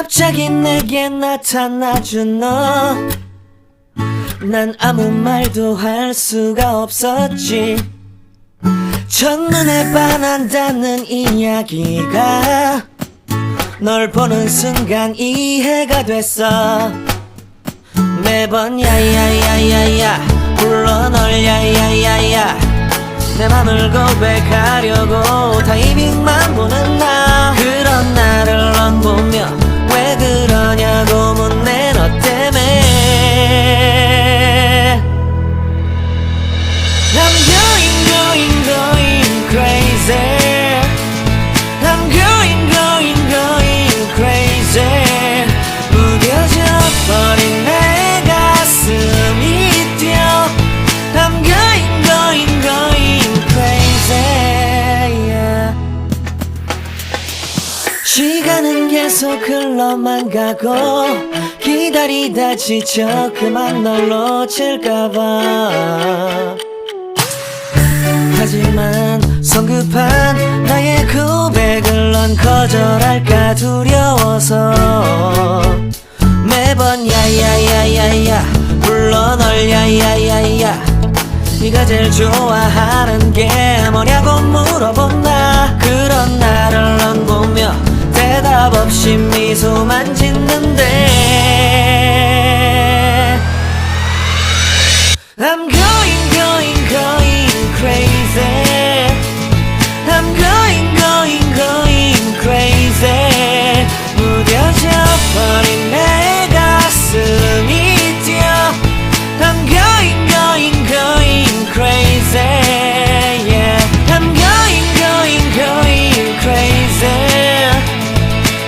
갑자기 내게 나타나준 너, 난 아무 말도 할 수가 없었지. 첫눈에 반한다는 이야기가 널 보는 순간 이해가 됐어. 매번 야야야야야 불러 널 야야야야, 내 맘을 고백하려고 타이밍만 보는 나. 그런 나를 넌 보며 왜 그러냐고 묻네. 너 때문에 I'm going crazy. I'm going crazy. 무뎌져 버린 내 가슴이 뛰어. I'm going crazy, yeah. 시간은 계속 흘러만 가고 기다리다 지쳐 그만 널 놓칠까봐. 하지만 성급한 나의 고백을 넌 거절할까 두려워서 매번 야야야야야 불러 널 야야야야. 네가 제일 좋아하는 게 뭐냐고 물어본 나. 그런 나를 넌 보며 대답 없이 미소만 짓는데 I'm going crazy. I'm going crazy. 무뎌져 버린 내 가슴이 뛰어. I'm going crazy, yeah. I'm going crazy.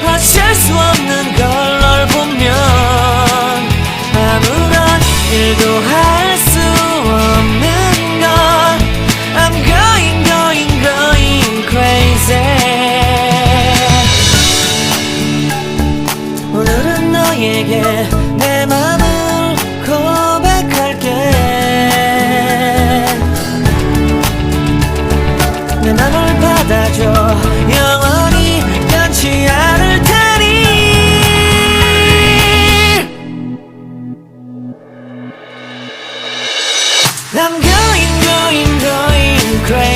어쩔 수 없는 걸 널 보면 아무런 일도 할 수 없는 걸. I'm going crazy. 오늘은 너에게 내 맘을 고백할게. 내 맘을 받아줘. 영원히 변치 않을 테니. I'm going crazy.